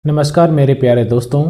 नमस्कार मेरे प्यारे दोस्तों,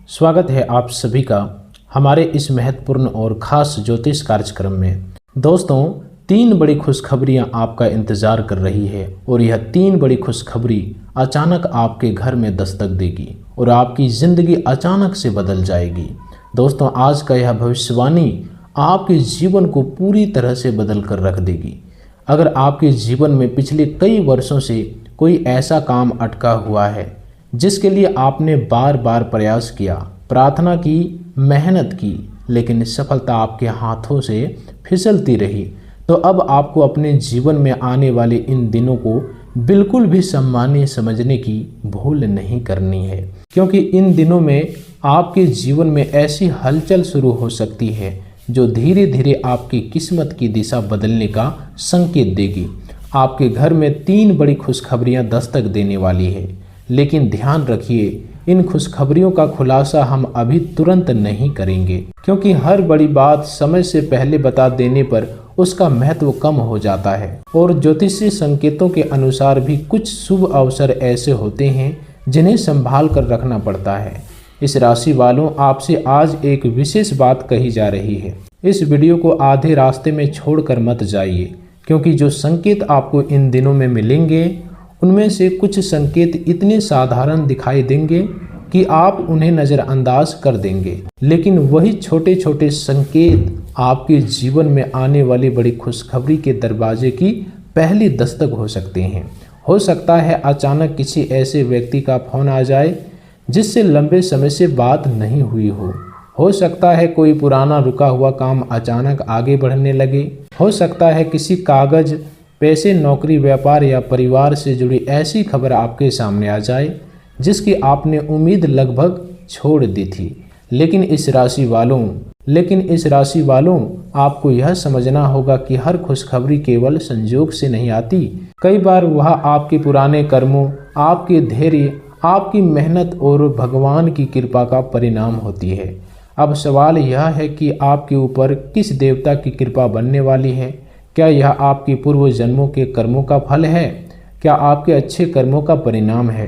स्वागत है आप सभी का हमारे इस महत्वपूर्ण और ख़ास ज्योतिष कार्यक्रम में। दोस्तों, 3 बड़ी खुशखबरियां आपका इंतज़ार कर रही है और यह 3 बड़ी खुशखबरी अचानक आपके घर में दस्तक देगी और आपकी ज़िंदगी अचानक से बदल जाएगी। दोस्तों, आज का यह भविष्यवाणी आपके जीवन को पूरी तरह से बदल कर रख देगी। अगर आपके जीवन में पिछले कई वर्षों से कोई ऐसा काम अटका हुआ है जिसके लिए आपने बार बार प्रयास किया, प्रार्थना की, मेहनत की, लेकिन सफलता आपके हाथों से फिसलती रही, तो अब आपको अपने जीवन में आने वाले इन दिनों को बिल्कुल भी सम्मानीय समझने की भूल नहीं करनी है, क्योंकि इन दिनों में आपके जीवन में ऐसी हलचल शुरू हो सकती है जो धीरे धीरे आपकी किस्मत की दिशा बदलने का संकेत देगी। आपके घर में 3 बड़ी खुशखबरियां दस्तक देने वाली है, लेकिन ध्यान रखिए, इन खुशखबरियों का खुलासा हम अभी तुरंत नहीं करेंगे, क्योंकि हर बड़ी बात समय से पहले बता देने पर उसका महत्व कम हो जाता है। और ज्योतिषीय संकेतों के अनुसार भी कुछ शुभ अवसर ऐसे होते हैं जिन्हें संभाल कर रखना पड़ता है। इस राशि वालों, आपसे आज एक विशेष बात कही जा रही है। इस वीडियो को आधे रास्ते में छोड़कर मत जाइए, क्योंकि जो संकेत आपको इन दिनों में मिलेंगे उनमें से कुछ संकेत इतने साधारण दिखाई देंगे कि आप उन्हें नज़रअंदाज कर देंगे, लेकिन वही छोटे छोटे संकेत आपके जीवन में आने वाली बड़ी खुशखबरी के दरवाजे की पहली दस्तक हो सकते हैं। हो सकता है अचानक किसी ऐसे व्यक्ति का फोन आ जाए जिससे लंबे समय से बात नहीं हुई हो सकता है कोई पुराना रुका हुआ काम अचानक आगे बढ़ने लगे, हो सकता है किसी कागज, पैसे, नौकरी, व्यापार या परिवार से जुड़ी ऐसी खबर आपके सामने आ जाए जिसकी आपने उम्मीद लगभग छोड़ दी थी। लेकिन इस राशि वालों आपको यह समझना होगा कि हर खुशखबरी केवल संयोग से नहीं आती। कई बार वह आपके पुराने कर्मों, आपके धैर्य, आपकी मेहनत और भगवान की कृपा का परिणाम होती है। अब सवाल यह है कि आपके ऊपर किस देवता की कृपा बनने वाली है। क्या यह आपके पूर्व जन्मों के कर्मों का फल है? क्या आपके अच्छे कर्मों का परिणाम है?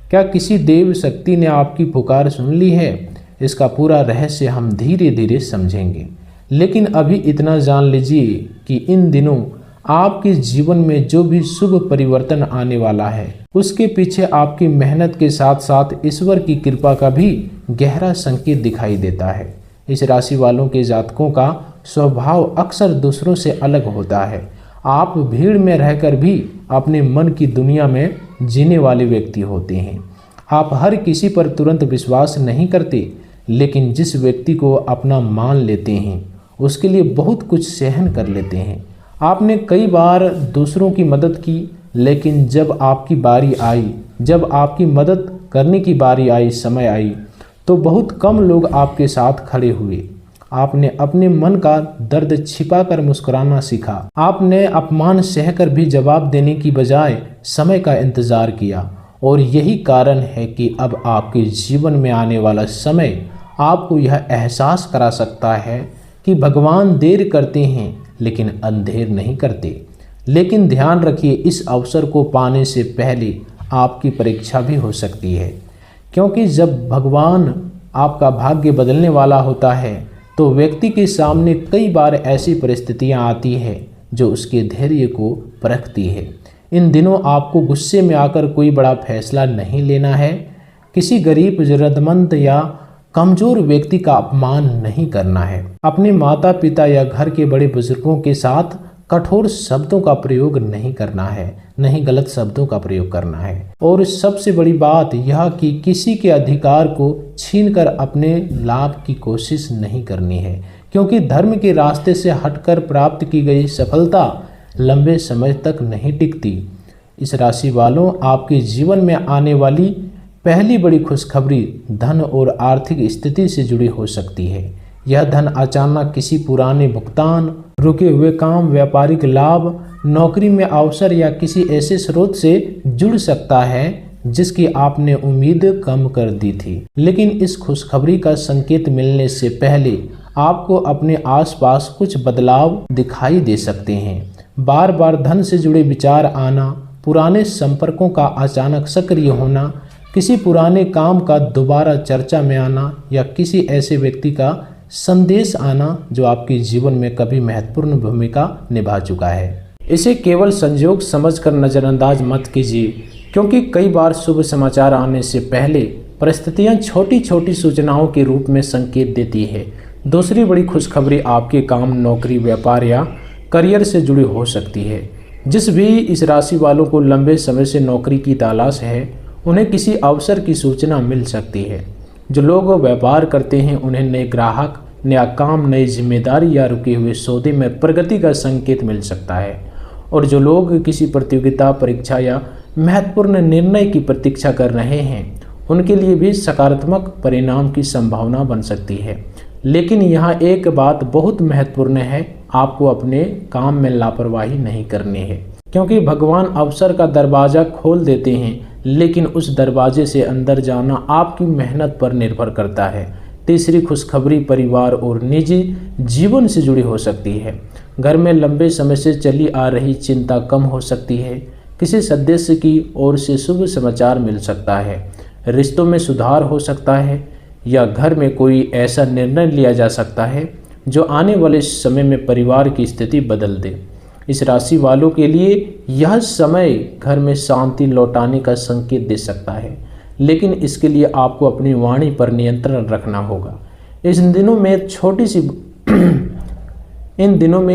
क्या किसी देव शक्ति ने आपकी पुकार सुन ली है? इसका पूरा रहस्य हम धीरे धीरे समझेंगे, लेकिन अभी इतना जान लीजिए कि इन दिनों आपके जीवन में जो भी शुभ परिवर्तन आने वाला है उसके पीछे आपकी मेहनत के साथ साथ ईश्वर की कृपा का भी गहरा संकेत दिखाई देता है। इस राशि वालों के जातकों का स्वभाव अक्सर दूसरों से अलग होता है। आप भीड़ में रहकर भी अपने मन की दुनिया में जीने वाले व्यक्ति होते हैं। आप हर किसी पर तुरंत विश्वास नहीं करते, लेकिन जिस व्यक्ति को अपना मान लेते हैं उसके लिए बहुत कुछ सहन कर लेते हैं। आपने कई बार दूसरों की मदद की, लेकिन जब आपकी मदद करने की बारी आई, समय आई, तो बहुत कम लोग आपके साथ खड़े हुए। आपने अपने मन का दर्द छिपाकर मुस्कुराना सीखा। आपने अपमान सहकर भी जवाब देने की बजाय समय का इंतजार किया, और यही कारण है कि अब आपके जीवन में आने वाला समय आपको यह एहसास करा सकता है कि भगवान देर करते हैं लेकिन अंधेर नहीं करते। लेकिन ध्यान रखिए, इस अवसर को पाने से पहले आपकी परीक्षा भी हो सकती है, क्योंकि जब भगवान आपका भाग्य बदलने वाला होता है तो व्यक्ति के सामने कई बार ऐसी परिस्थितियां आती है जो उसके धैर्य को परखती है। इन दिनों आपको गुस्से में आकर कोई बड़ा फैसला नहीं लेना है। किसी गरीब, जरूरतमंद या कमज़ोर व्यक्ति का अपमान नहीं करना है। अपने माता पिता या घर के बड़े बुजुर्गों के साथ कठोर शब्दों का प्रयोग नहीं करना है, नहीं गलत शब्दों का प्रयोग करना है। और सबसे बड़ी बात यह कि किसी के अधिकार को छीनकर अपने लाभ की कोशिश नहीं करनी है, क्योंकि धर्म के रास्ते से हटकर प्राप्त की गई सफलता लंबे समय तक नहीं टिकती। इस राशि वालों, आपके जीवन में आने वाली पहली बड़ी खुशखबरी धन और आर्थिक स्थिति से जुड़ी हो सकती है। यह धन अचानक किसी पुराने भुगतान, रुके हुए काम, व्यापारिक लाभ, नौकरी में अवसर या किसी ऐसे स्रोत से जुड़ सकता है जिसकी आपने उम्मीद कम कर दी थी। लेकिन इस खुशखबरी का संकेत मिलने से पहले आपको अपने आसपास कुछ बदलाव दिखाई दे सकते हैं। बार बार धन से जुड़े विचार आना, पुराने संपर्कों का अचानक सक्रिय होना, किसी पुराने काम का दोबारा चर्चा में आना या किसी ऐसे व्यक्ति का संदेश आना जो आपके जीवन में कभी महत्वपूर्ण भूमिका निभा चुका है। इसे केवल संयोग समझकर नज़रअंदाज मत कीजिए, क्योंकि कई बार शुभ समाचार आने से पहले परिस्थितियां छोटी छोटी सूचनाओं के रूप में संकेत देती है। दूसरी बड़ी खुशखबरी आपके काम, नौकरी, व्यापार या करियर से जुड़ी हो सकती है। जिस भी इस राशि वालों को लंबे समय से नौकरी की तलाश है, उन्हें किसी अवसर की सूचना मिल सकती है। जो लोग व्यापार करते हैं उन्हें नए ग्राहक, नया काम, नई जिम्मेदारी या रुके हुए सौदे में प्रगति का संकेत मिल सकता है। और जो लोग किसी प्रतियोगिता, परीक्षा या महत्वपूर्ण निर्णय की प्रतीक्षा कर रहे हैं, उनके लिए भी सकारात्मक परिणाम की संभावना बन सकती है। लेकिन यहाँ एक बात बहुत महत्वपूर्ण है, आपको अपने काम में लापरवाही नहीं करनी है, क्योंकि भगवान अवसर का दरवाज़ा खोल देते हैं, लेकिन उस दरवाजे से अंदर जाना आपकी मेहनत पर निर्भर करता है। तीसरी खुशखबरी परिवार और निजी जीवन से जुड़ी हो सकती है। घर में लंबे समय से चली आ रही चिंता कम हो सकती है। किसी सदस्य की ओर से शुभ समाचार मिल सकता है। रिश्तों में सुधार हो सकता है या घर में कोई ऐसा निर्णय लिया जा सकता है जो आने वाले समय में परिवार की स्थिति बदल दे। इस राशि वालों के लिए यह समय घर में शांति लौटाने का संकेत दे सकता है, लेकिन इसके लिए आपको अपनी वाणी पर नियंत्रण रखना होगा। इन दिनों में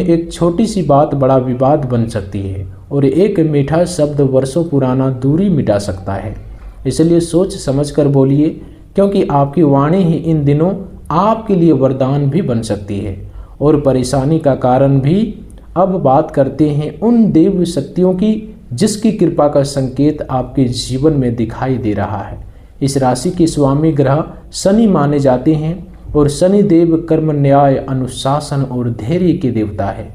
एक छोटी सी बात बड़ा विवाद बन सकती है और एक मीठा शब्द वर्षों पुराना दूरी मिटा सकता है। इसलिए सोच समझकर बोलिए, क्योंकि आपकी वाणी ही इन दिनों आपके लिए वरदान भी बन सकती है और परेशानी का कारण भी। अब बात करते हैं उन देव शक्तियों की जिसकी कृपा का संकेत आपके जीवन में दिखाई दे रहा है। इस राशि के स्वामी ग्रह शनि माने जाते हैं और शनि देव कर्म, न्याय, अनुशासन और धैर्य के देवता है।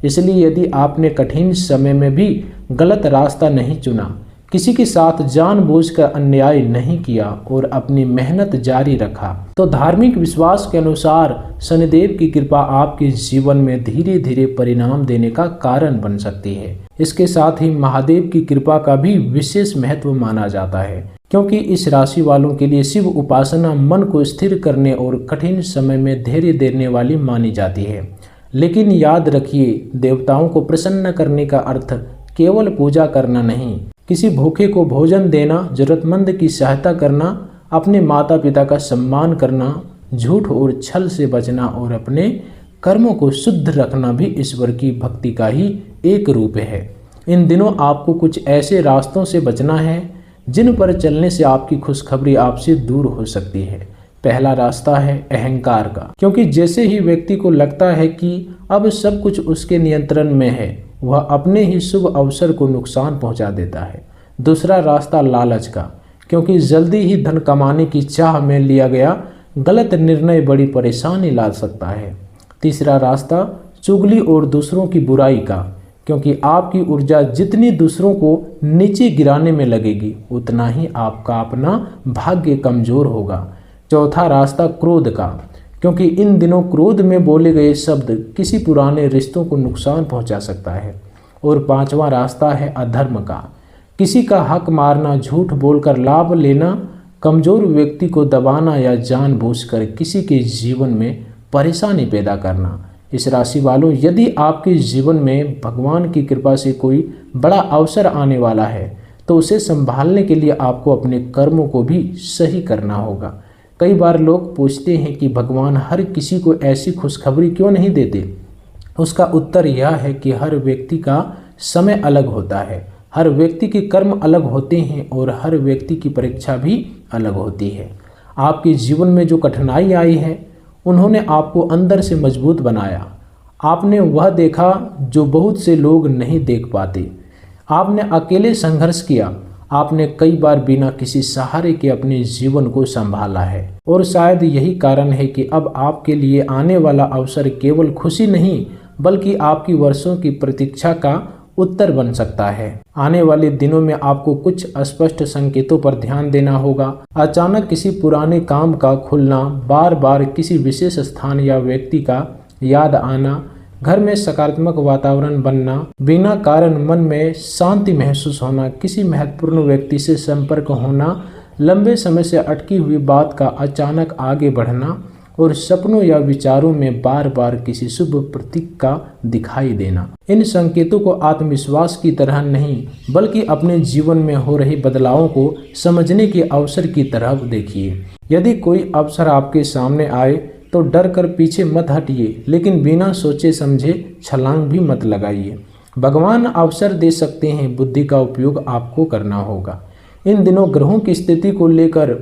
इसलिए यदि आपने कठिन समय में भी गलत रास्ता नहीं चुना, किसी के साथ जानबूझकर अन्याय नहीं किया और अपनी मेहनत जारी रखा, तो धार्मिक विश्वास के अनुसार शनिदेव की कृपा आपके जीवन में धीरे धीरे परिणाम देने का कारण बन सकती है। इसके साथ ही महादेव की कृपा का भी विशेष महत्व माना जाता है, क्योंकि इस राशि वालों के लिए शिव उपासना मन को स्थिर करने और कठिन समय में धैर्य देने वाली मानी जाती है। लेकिन याद रखिए, देवताओं को प्रसन्न करने का अर्थ केवल पूजा करना नहीं, किसी भूखे को भोजन देना, जरूरतमंद की सहायता करना, अपने माता पिता का सम्मान करना, झूठ और छल से बचना और अपने कर्मों को शुद्ध रखना भी ईश्वर की भक्ति का ही एक रूप है। इन दिनों आपको कुछ ऐसे रास्तों से बचना है जिन पर चलने से आपकी खुशखबरी आपसे दूर हो सकती है। पहला रास्ता है अहंकार का, क्योंकि जैसे ही व्यक्ति को लगता है कि अब सब कुछ उसके नियंत्रण में है, वह अपने ही शुभ अवसर को नुकसान पहुंचा देता है। दूसरा रास्ता लालच का, क्योंकि जल्दी ही धन कमाने की चाह में लिया गया गलत निर्णय बड़ी परेशानी ला सकता है। तीसरा रास्ता चुगली और दूसरों की बुराई का, क्योंकि आपकी ऊर्जा जितनी दूसरों को नीचे गिराने में लगेगी, उतना ही आपका अपना भाग्य कमजोर होगा। चौथा रास्ता क्रोध का, क्योंकि इन दिनों क्रोध में बोले गए शब्द किसी पुराने रिश्तों को नुकसान पहुंचा सकता है। और पांचवा रास्ता है अधर्म का, किसी का हक मारना, झूठ बोलकर लाभ लेना, कमजोर व्यक्ति को दबाना या जानबूझकर किसी के जीवन में परेशानी पैदा करना। इस राशि वालों, यदि आपके जीवन में भगवान की कृपा से कोई बड़ा अवसर आने वाला है, तो उसे संभालने के लिए आपको अपने कर्मों को भी सही करना होगा। कई बार लोग पूछते हैं कि भगवान हर किसी को ऐसी खुशखबरी क्यों नहीं देते। उसका उत्तर यह है कि हर व्यक्ति का समय अलग होता है, हर व्यक्ति के कर्म अलग होते हैं और हर व्यक्ति की परीक्षा भी अलग होती है। आपके जीवन में जो कठिनाई आई है, उन्होंने आपको अंदर से मजबूत बनाया। आपने वह देखा जो बहुत से लोग नहीं देख पाते। आपने अकेले संघर्ष किया, आपने कई बार बिना किसी सहारे के अपने जीवन को संभाला है। और शायद यही कारण है कि अब आपके लिए आने वाला अवसर केवल खुशी नहीं, बल्कि आपकी वर्षों की प्रतीक्षा का उत्तर बन सकता है। आने वाले दिनों में आपको कुछ स्पष्ट संकेतों पर ध्यान देना होगा। अचानक किसी पुराने काम का खुलना, बार बार किसी विशेष स्थान या व्यक्ति का याद आना, घर में सकारात्मक वातावरण बनना, बिना कारण मन में शांति महसूस होना, किसी महत्वपूर्ण व्यक्ति से संपर्क होना, लंबे समय से अटकी हुई बात का अचानक आगे बढ़ना और सपनों या विचारों में बार बार किसी शुभ प्रतीक का दिखाई देना। इन संकेतों को आत्मविश्वास की तरह नहीं बल्कि अपने जीवन में हो रहे बदलावों को समझने के अवसर की तरह देखिए। यदि कोई अवसर आपके सामने आए तो डर कर पीछे मत हटिए, लेकिन बिना सोचे समझे छलांग भी मत लगाइए। भगवान अवसर दे सकते हैं, बुद्धि का उपयोग आपको करना होगा। इन दिनों ग्रहों की स्थिति को लेकर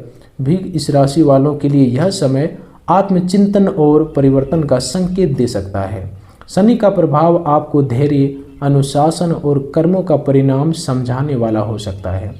भी इस राशि वालों के लिए यह समय आत्मचिंतन और परिवर्तन का संकेत दे सकता है। शनि का प्रभाव आपको धैर्य, अनुशासन और कर्मों का परिणाम समझाने वाला हो सकता है।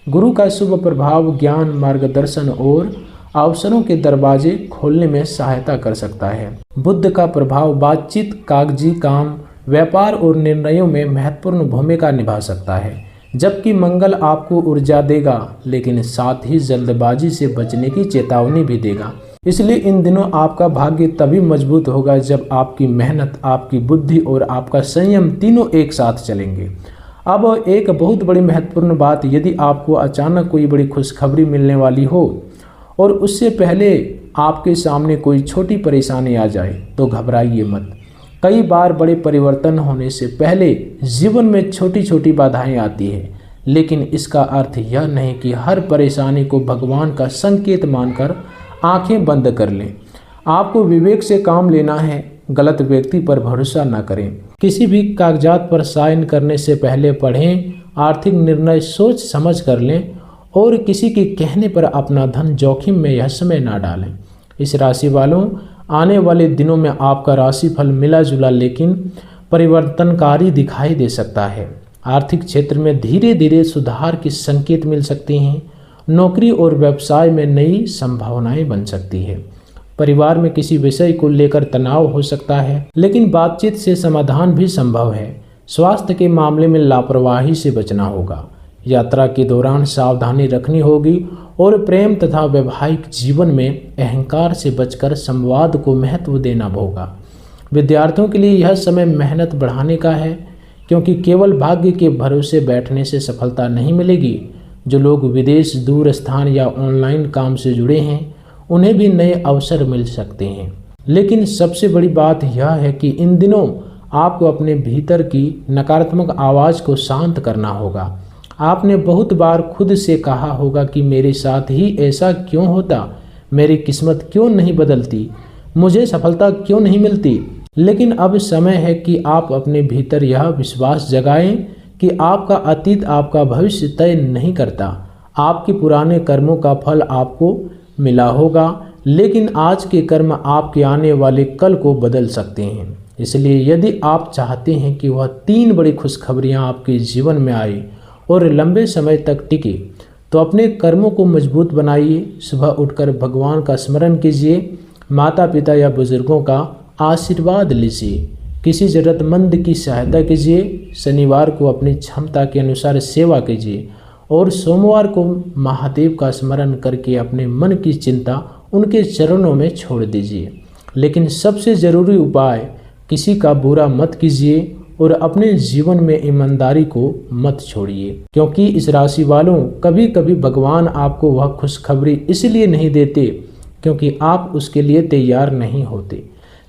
गुरु का शुभ प्रभाव ज्ञान, मार्गदर्शन और अवसरों के दरवाजे खोलने में सहायता कर सकता है। बुध का प्रभाव बातचीत, कागजी काम, व्यापार और निर्णयों में महत्वपूर्ण भूमिका निभा सकता है, जबकि मंगल आपको ऊर्जा देगा लेकिन साथ ही जल्दबाजी से बचने की चेतावनी भी देगा। इसलिए इन दिनों आपका भाग्य तभी मजबूत होगा जब आपकी मेहनत, आपकी बुद्धि और आपका संयम तीनों एक साथ चलेंगे। अब एक बहुत बड़ी महत्वपूर्ण बात, यदि आपको अचानक कोई बड़ी खुशखबरी मिलने वाली हो और उससे पहले आपके सामने कोई छोटी परेशानी आ जाए तो घबराइए मत। कई बार बड़े परिवर्तन होने से पहले जीवन में छोटी छोटी बाधाएं आती है, लेकिन इसका अर्थ यह नहीं कि हर परेशानी को भगवान का संकेत मानकर आंखें बंद कर लें। आपको विवेक से काम लेना है, गलत व्यक्ति पर भरोसा न करें। किसी भी कागजात पर साइन करने से पहले पढ़ें, आर्थिक निर्णय सोच समझ कर लें और किसी के कहने पर अपना धन जोखिम में यह समय ना डालें। इस राशि वालों, आने वाले दिनों में आपका राशिफल मिला जुला लेकिन परिवर्तनकारी दिखाई दे सकता है। आर्थिक क्षेत्र में धीरे धीरे सुधार के संकेत मिल सकते हैं। नौकरी और व्यवसाय में नई संभावनाएं बन सकती है। परिवार में किसी विषय को लेकर तनाव हो सकता है, लेकिन बातचीत से समाधान भी संभव है। स्वास्थ्य के मामले में लापरवाही से बचना होगा। यात्रा के दौरान सावधानी रखनी होगी और प्रेम तथा वैवाहिक जीवन में अहंकार से बचकर संवाद को महत्व देना होगा। विद्यार्थियों के लिए यह समय मेहनत बढ़ाने का है, क्योंकि केवल भाग्य के भरोसे बैठने से सफलता नहीं मिलेगी। जो लोग विदेश, दूर स्थान या ऑनलाइन काम से जुड़े हैं, उन्हें भी नए अवसर मिल सकते हैं। लेकिन सबसे बड़ी बात यह है कि इन दिनों आपको अपने भीतर की नकारात्मक आवाज़ को शांत करना होगा। आपने बहुत बार खुद से कहा होगा कि मेरे साथ ही ऐसा क्यों होता, मेरी किस्मत क्यों नहीं बदलती, मुझे सफलता क्यों नहीं मिलती। लेकिन अब समय है कि आप अपने भीतर यह विश्वास जगाएं कि आपका अतीत आपका भविष्य तय नहीं करता। आपके पुराने कर्मों का फल आपको मिला होगा, लेकिन आज के कर्म आपके आने वाले कल को बदल सकते हैं। इसलिए यदि आप चाहते हैं कि वह 3 बड़ी खुशखबरियां आपके जीवन में आए और लंबे समय तक टिके, तो अपने कर्मों को मजबूत बनाइए। सुबह उठकर भगवान का स्मरण कीजिए, माता पिता या बुजुर्गों का आशीर्वाद लीजिए, किसी ज़रूरतमंद की सहायता कीजिए। शनिवार को अपनी क्षमता के अनुसार सेवा कीजिए और सोमवार को महादेव का स्मरण करके अपने मन की चिंता उनके चरणों में छोड़ दीजिए। लेकिन सबसे ज़रूरी उपाय, किसी का बुरा मत कीजिए और अपने जीवन में ईमानदारी को मत छोड़िए, क्योंकि इस राशि वालों, कभी कभी भगवान आपको वह खुशखबरी इसलिए नहीं देते क्योंकि आप उसके लिए तैयार नहीं होते।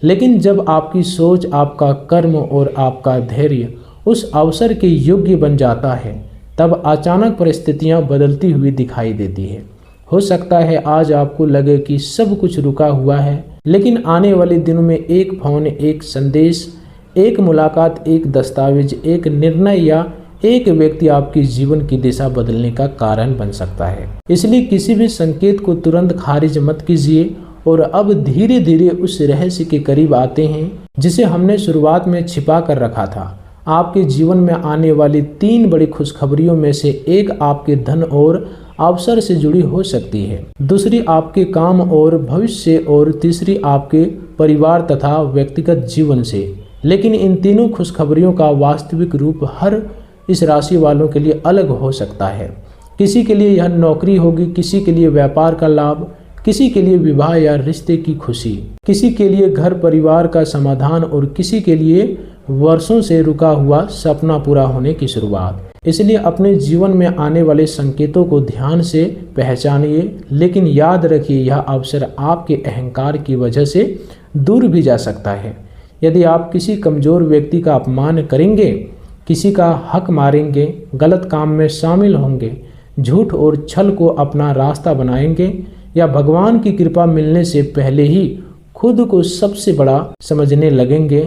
लेकिन जब आपकी सोच, आपका कर्म और आपका धैर्य उस अवसर के योग्य बन जाता है, तब अचानक परिस्थितियां बदलती हुई दिखाई देती है। हो सकता है आज आपको लगे कि सब कुछ रुका हुआ है, लेकिन आने वाले दिनों में एक फोन, एक संदेश, एक मुलाकात, एक दस्तावेज, एक निर्णय या एक व्यक्ति आपके जीवन की दिशा बदलने का कारण बन सकता है। इसलिए किसी भी संकेत को तुरंत खारिज मत कीजिए और अब धीरे धीरे उस रहस्य के करीब आते हैं जिसे हमने शुरुआत में छिपा कर रखा था। आपके जीवन में आने वाली 3 बड़ी खुशखबरियों में से एक आपके धन और अवसर से जुड़ी हो सकती है, दूसरी आपके काम और भविष्य से और तीसरी आपके परिवार तथा व्यक्तिगत जीवन से। लेकिन इन तीनों खुशखबरियों का वास्तविक रूप हर इस राशि वालों के लिए अलग हो सकता है। किसी के लिए यह नौकरी होगी, किसी के लिए व्यापार का लाभ, किसी के लिए विवाह या रिश्ते की खुशी, किसी के लिए घर परिवार का समाधान और किसी के लिए वर्षों से रुका हुआ सपना पूरा होने की शुरुआत। इसलिए अपने जीवन में आने वाले संकेतों को ध्यान से पहचानिए, लेकिन याद रखिए यह अवसर आपके अहंकार की वजह से दूर भी जा सकता है। यदि आप किसी कमज़ोर व्यक्ति का अपमान करेंगे, किसी का हक मारेंगे, गलत काम में शामिल होंगे, झूठ और छल को अपना रास्ता बनाएंगे या भगवान की कृपा मिलने से पहले ही खुद को सबसे बड़ा समझने लगेंगे,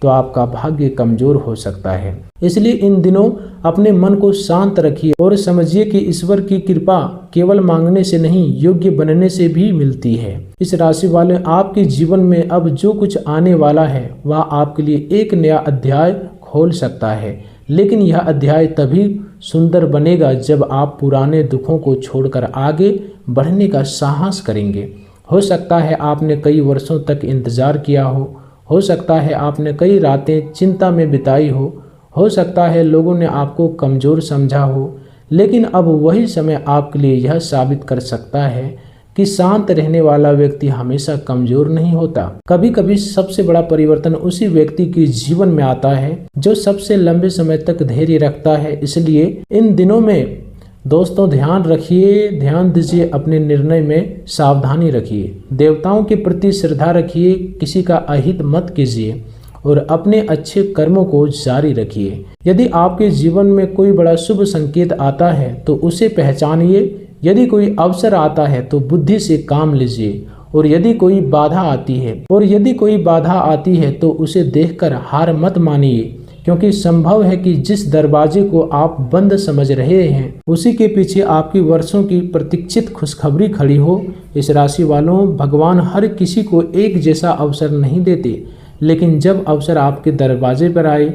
तो आपका भाग्य कमजोर हो सकता है। इसलिए इन दिनों अपने मन को शांत रखिए और समझिए कि ईश्वर की कृपा केवल मांगने से नहीं, योग्य बनने से भी मिलती है। इस राशि वाले आपके जीवन में अब जो कुछ आने वाला है वह आपके लिए एक नया अध्याय खोल सकता है, लेकिन यह अध्याय तभी सुंदर बनेगा जब आप पुराने दुखों को छोड़कर आगे बढ़ने का साहस करेंगे। हो सकता है आपने कई वर्षों तक इंतजार किया हो सकता है आपने कई रातें चिंता में बिताई हो सकता है लोगों ने आपको कमज़ोर समझा हो, लेकिन अब वही समय आपके लिए यह साबित कर सकता है कि शांत रहने वाला व्यक्ति हमेशा कमज़ोर नहीं होता। कभी कभी सबसे बड़ा परिवर्तन उसी व्यक्ति के जीवन में आता है जो सबसे लंबे समय तक धैर्य रखता है। इसलिए इन दिनों में दोस्तों ध्यान रखिए, ध्यान दीजिए, अपने निर्णय में सावधानी रखिए, देवताओं के प्रति श्रद्धा रखिए, किसी का अहित मत कीजिए और अपने अच्छे कर्मों को जारी रखिए। यदि आपके जीवन में कोई बड़ा शुभ संकेत आता है तो उसे पहचानिए। यदि कोई अवसर आता है तो बुद्धि से काम लीजिए और यदि कोई बाधा आती है तो उसे देखकर हार मत मानिए, क्योंकि संभव है कि जिस दरवाजे को आप बंद समझ रहे हैं उसी के पीछे आपकी वर्षों की प्रतीक्षित खुशखबरी खड़ी हो। इस राशि वालों, भगवान हर किसी को एक जैसा अवसर नहीं देते, लेकिन जब अवसर आपके दरवाजे पर आए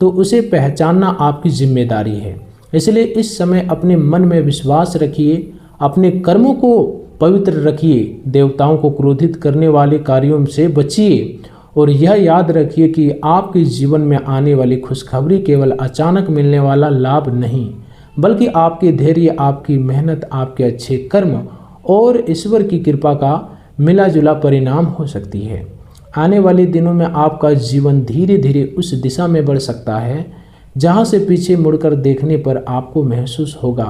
तो उसे पहचानना आपकी जिम्मेदारी है। इसलिए इस समय अपने मन में विश्वास रखिए, अपने कर्मों को पवित्र रखिए, देवताओं को क्रोधित करने वाले कार्यों से बचिए और यह याद रखिए कि आपके जीवन में आने वाली खुशखबरी केवल अचानक मिलने वाला लाभ नहीं, बल्कि आपके धैर्य, आपकी मेहनत, आपके अच्छे कर्म और ईश्वर की कृपा का मिला जुला परिणाम हो सकती है। आने वाले दिनों में आपका जीवन धीरे धीरे उस दिशा में बढ़ सकता है जहां से पीछे मुड़कर देखने पर आपको महसूस होगा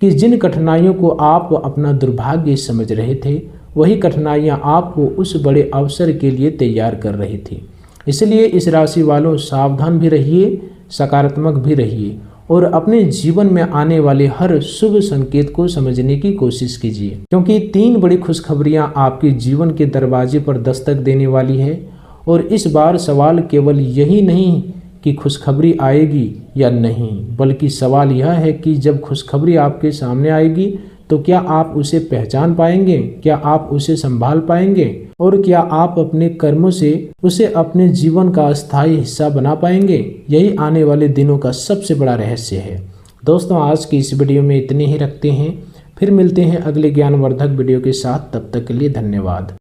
कि जिन कठिनाइयों को आप अपना दुर्भाग्य समझ रहे थे, वही कठिनाइयां आपको उस बड़े अवसर के लिए तैयार कर रही थी। इसलिए इस राशि वालों, सावधान भी रहिए, सकारात्मक भी रहिए और अपने जीवन में आने वाले हर शुभ संकेत को समझने की कोशिश कीजिए, क्योंकि 3 बड़ी खुशखबरियां आपके जीवन के दरवाजे पर दस्तक देने वाली है। और इस बार सवाल केवल यही नहीं कि खुशखबरी आएगी या नहीं, बल्कि सवाल यह है कि जब खुशखबरी आपके सामने आएगी तो क्या आप उसे पहचान पाएंगे, क्या आप उसे संभाल पाएंगे और क्या आप अपने कर्मों से उसे अपने जीवन का अस्थायी हिस्सा बना पाएंगे। यही आने वाले दिनों का सबसे बड़ा रहस्य है। दोस्तों, आज की इस वीडियो में इतने ही रखते हैं, फिर मिलते हैं अगले ज्ञानवर्धक वीडियो के साथ। तब तक के लिए धन्यवाद।